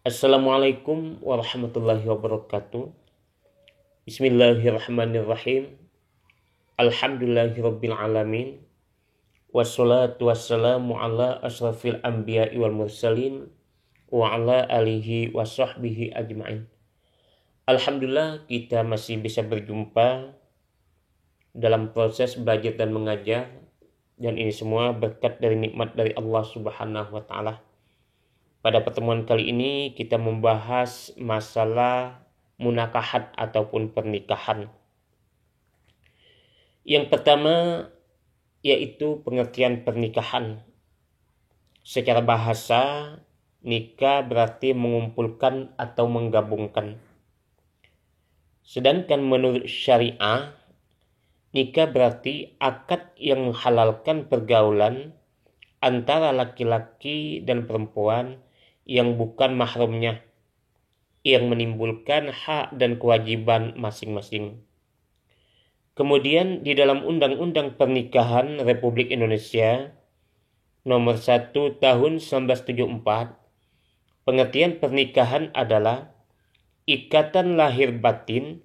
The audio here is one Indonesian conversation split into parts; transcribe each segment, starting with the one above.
Assalamualaikum warahmatullahi wabarakatuh. Bismillahirrahmanirrahim. Alhamdulillahirabbil alamin. Wassalatu wassalamu ala asrafil anbiya'i wal mursalin wa ala alihi wa sahbihi ajma'in. Alhamdulillah kita masih bisa berjumpa dalam proses belajar dan mengajar, dan ini semua berkat dari nikmat dari Allah Subhanahu wa taala. Pada pertemuan kali ini kita membahas masalah munakahat ataupun pernikahan. Yang pertama yaitu pengertian pernikahan. Secara bahasa, nikah berarti mengumpulkan atau menggabungkan. Sedangkan menurut syariah, nikah berarti akad yang menghalalkan pergaulan antara laki-laki dan perempuan yang bukan mahramnya, yang menimbulkan hak dan kewajiban masing-masing. Kemudian di dalam Undang-Undang Pernikahan Republik Indonesia Nomor 1 Tahun 1974, pengertian pernikahan adalah ikatan lahir batin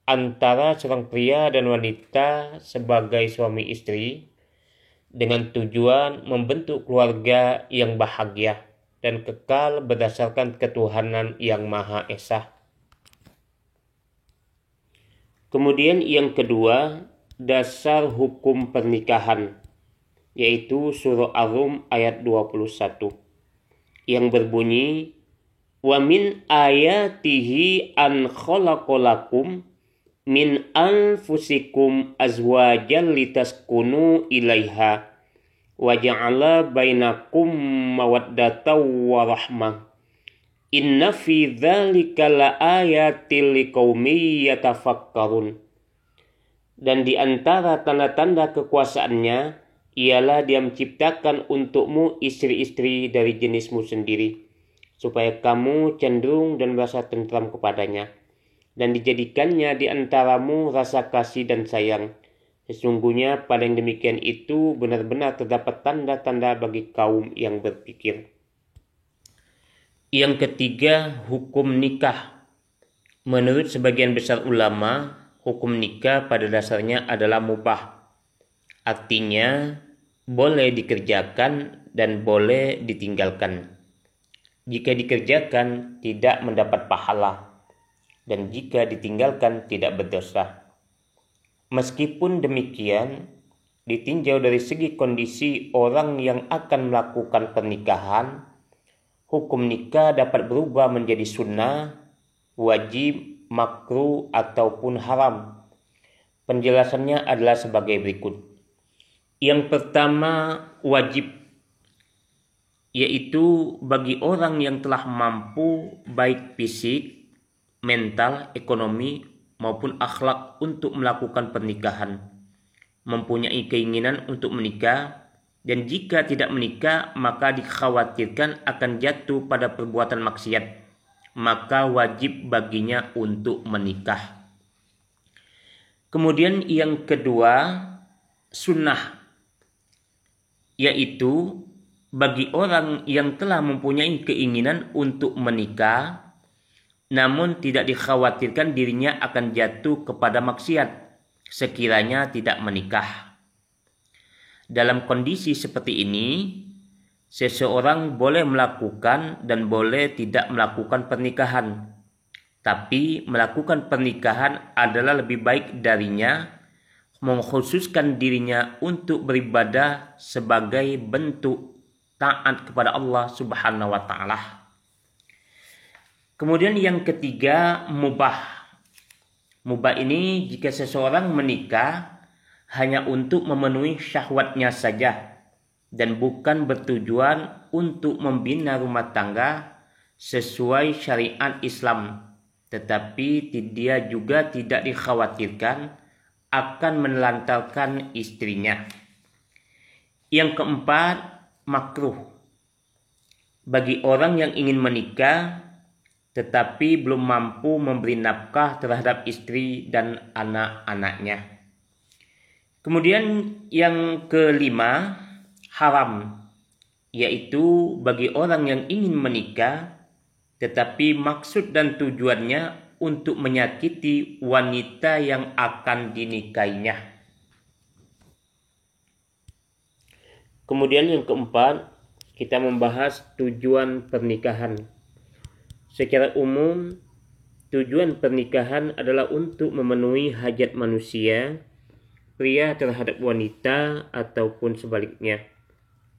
antara seorang pria dan wanita sebagai suami istri dengan tujuan membentuk keluarga yang bahagia dan kekal berdasarkan ketuhanan yang Maha Esa. Kemudian yang kedua, dasar hukum pernikahan, yaitu surah Ar-Rum ayat 21 yang berbunyi, wa min ayatihi an khalaqalakum min anfusikum azwajan litaskunu ilaiha wa ja'ala bainakum mawaddatan wa rahmah. Inna fi dzalika laayatil liqaumin yatafakkarun. Dan di antara tanda-tanda kekuasaannya ialah Dia menciptakan untukmu istri-istri dari jenismu sendiri, supaya kamu cenderung dan merasa tentram kepadanya, dan dijadikannya di antaramu rasa kasih dan sayang. Sesungguhnya pada yang demikian itu benar-benar terdapat tanda-tanda bagi kaum yang berpikir. Yang ketiga, hukum nikah. Menurut sebagian besar ulama, hukum nikah pada dasarnya adalah mubah. Artinya, boleh dikerjakan dan boleh ditinggalkan. Jika dikerjakan, tidak mendapat pahala, dan jika ditinggalkan, tidak berdosa. Meskipun demikian, ditinjau dari segi kondisi orang yang akan melakukan pernikahan, hukum nikah dapat berubah menjadi sunnah, wajib, makruh, ataupun haram. Penjelasannya adalah sebagai berikut. Yang pertama, wajib, yaitu bagi orang yang telah mampu baik fisik, mental, ekonomi, maupun akhlak untuk melakukan pernikahan, mempunyai keinginan untuk menikah, dan jika tidak menikah maka dikhawatirkan akan jatuh pada perbuatan maksiat, maka wajib baginya untuk menikah. Kemudian yang kedua, sunnah, yaitu bagi orang yang telah mempunyai keinginan untuk menikah namun tidak dikhawatirkan dirinya akan jatuh kepada maksiat sekiranya tidak menikah. Dalam kondisi seperti ini, seseorang boleh melakukan dan boleh tidak melakukan pernikahan. Tapi melakukan pernikahan adalah lebih baik darinya mengkhususkan dirinya untuk beribadah sebagai bentuk taat kepada Allah Subhanahu wa taala. Kemudian yang ketiga, mubah. Mubah ini jika seseorang menikah hanya untuk memenuhi syahwatnya saja dan bukan bertujuan untuk membina rumah tangga sesuai syariat Islam, tetapi dia juga tidak dikhawatirkan akan menelantarkan istrinya. Yang keempat, makruh. Bagi orang yang ingin menikah tetapi belum mampu memberi nafkah terhadap istri dan anak-anaknya. Kemudian yang kelima, haram, yaitu bagi orang yang ingin menikah tetapi maksud dan tujuannya untuk menyakiti wanita yang akan dinikahinya. Kemudian yang keempat, kita membahas tujuan pernikahan. Secara umum, tujuan pernikahan adalah untuk memenuhi hajat manusia, pria terhadap wanita ataupun sebaliknya,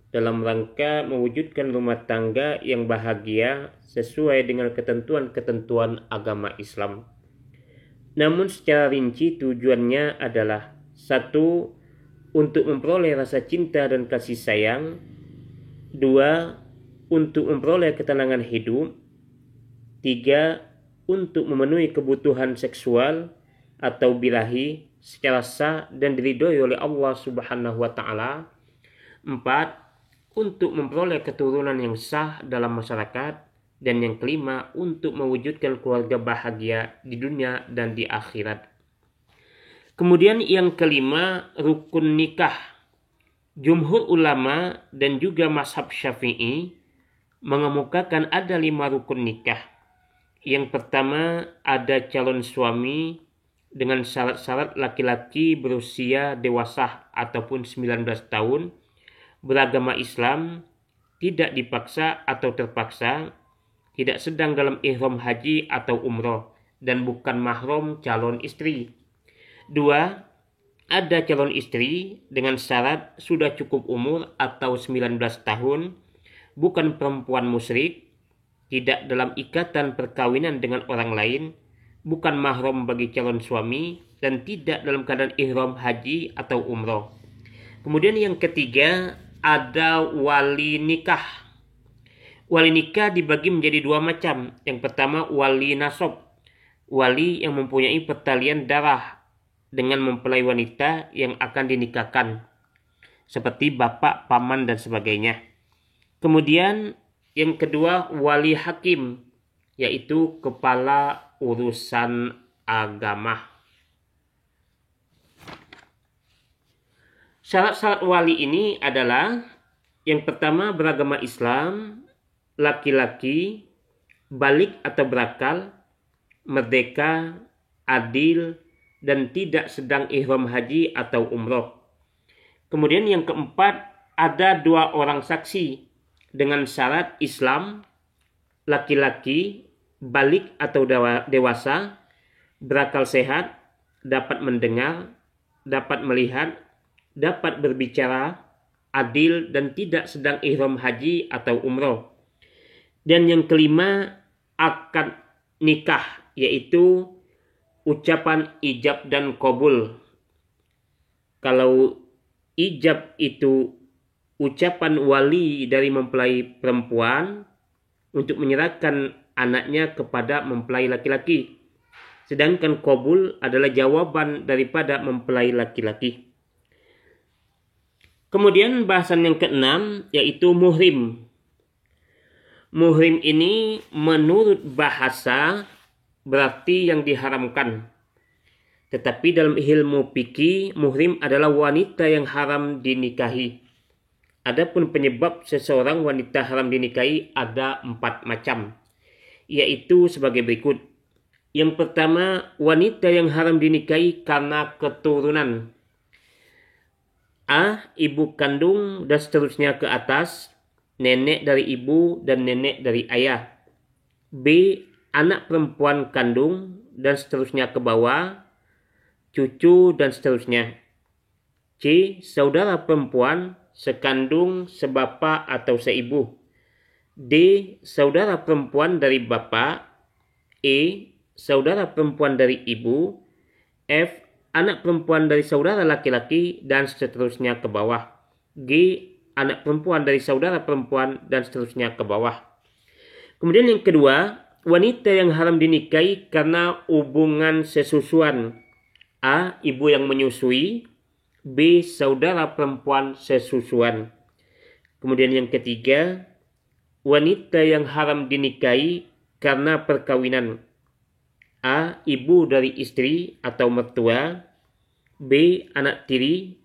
dalam rangka mewujudkan rumah tangga yang bahagia sesuai dengan ketentuan-ketentuan agama Islam. Namun secara rinci tujuannya adalah: 1. Untuk memperoleh rasa cinta dan kasih sayang. 2. Untuk memperoleh ketenangan hidup. 3. Untuk memenuhi kebutuhan seksual atau birahi secara sah dan diridhoi oleh Allah Subhanahu wa taala. 4. Untuk memperoleh keturunan yang sah dalam masyarakat. Dan yang kelima, untuk mewujudkan keluarga bahagia di dunia dan di akhirat. Kemudian yang kelima, rukun nikah. Jumhur ulama dan juga mazhab Syafi'i mengemukakan ada 5 rukun nikah. Yang pertama, ada calon suami dengan syarat-syarat laki-laki berusia dewasa ataupun 19 tahun, beragama Islam, tidak dipaksa atau terpaksa, tidak sedang dalam ihram haji atau umroh, dan bukan mahram calon istri. 2. Ada calon istri dengan syarat sudah cukup umur atau 19 tahun, bukan perempuan musyrik, tidak dalam ikatan perkawinan dengan orang lain, bukan mahram bagi calon suami, dan tidak dalam keadaan ihram haji atau umroh. Kemudian yang ketiga, ada wali nikah. Wali nikah dibagi menjadi 2 macam. Yang pertama, wali nasab. Wali yang mempunyai pertalian darah dengan mempelai wanita yang akan dinikahkan, seperti bapak, paman, dan sebagainya. Kemudian yang kedua, wali hakim, yaitu kepala urusan agama. Syarat-syarat wali ini adalah: yang pertama, beragama Islam, laki-laki, balik atau berakal, merdeka, adil, dan tidak sedang ihram haji atau umroh. Kemudian yang keempat, ada 2 orang saksi dengan syarat Islam, laki-laki, balik atau dewasa, berakal sehat, dapat mendengar, dapat melihat, dapat berbicara, adil, dan tidak sedang ihram haji atau umroh. Dan yang kelima, akad nikah, yaitu ucapan ijab dan qabul. Kalau ijab itu ucapan wali dari mempelai perempuan untuk menyerahkan anaknya kepada mempelai laki-laki, sedangkan qabul adalah jawaban daripada mempelai laki-laki. Kemudian bahasan yang keenam, yaitu muhrim. Muhrim ini menurut bahasa berarti yang diharamkan. Tetapi dalam ilmu fikih, muhrim adalah wanita yang haram dinikahi. Adapun penyebab seseorang wanita haram dinikahi ada 4 macam, yaitu sebagai berikut. Yang pertama, wanita yang haram dinikahi karena keturunan. A. Ibu kandung dan seterusnya ke atas, nenek dari ibu dan nenek dari ayah. B. Anak perempuan kandung dan seterusnya ke bawah, cucu dan seterusnya. C. Saudara perempuan sekandung, sebapa atau seibu. D. Saudara perempuan dari bapak. E. Saudara perempuan dari ibu. F. Anak perempuan dari saudara laki-laki dan seterusnya ke bawah. G. Anak perempuan dari saudara perempuan dan seterusnya ke bawah. Kemudian yang kedua, wanita yang haram dinikahi karena hubungan sesusuan. A. Ibu yang menyusui. B. Saudara perempuan sesusuan. Kemudian yang ketiga, wanita yang haram dinikahi karena perkawinan. A. Ibu dari istri atau mertua. B. Anak tiri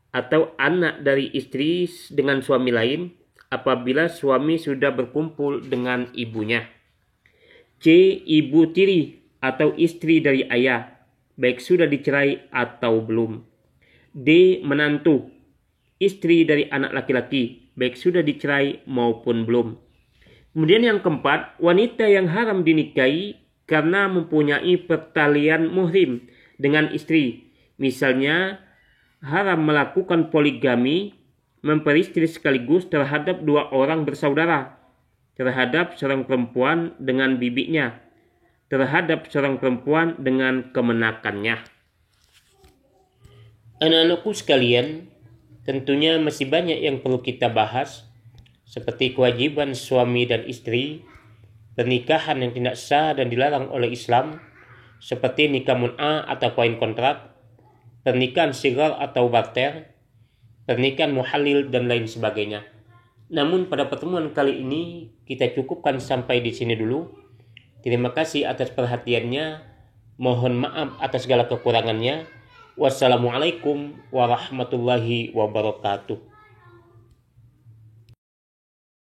atau anak dari istri dengan suami lain apabila suami sudah berkumpul dengan ibunya. C. Ibu tiri atau istri dari ayah, baik sudah dicerai atau belum. D. Menantu, istri dari anak laki-laki, baik sudah dicerai maupun belum. Kemudian yang keempat, wanita yang haram dinikahi karena mempunyai pertalian muhrim dengan istri. Misalnya, haram melakukan poligami, memperistri sekaligus terhadap 2 orang bersaudara, terhadap seorang perempuan dengan bibinya, terhadap seorang perempuan dengan kemenakannya. Anak-anakku sekalian, tentunya masih banyak yang perlu kita bahas, seperti kewajiban suami dan istri, pernikahan yang tidak sah dan dilarang oleh Islam, seperti nikah mun'ah atau kawin kontrak, pernikahan sigar atau barter, pernikahan muhalil, dan lain sebagainya. Namun pada pertemuan kali ini kita cukupkan sampai di sini dulu. Terima kasih atas perhatiannya. Mohon maaf atas segala kekurangannya. Wassalamualaikum warahmatullahi wabarakatuh.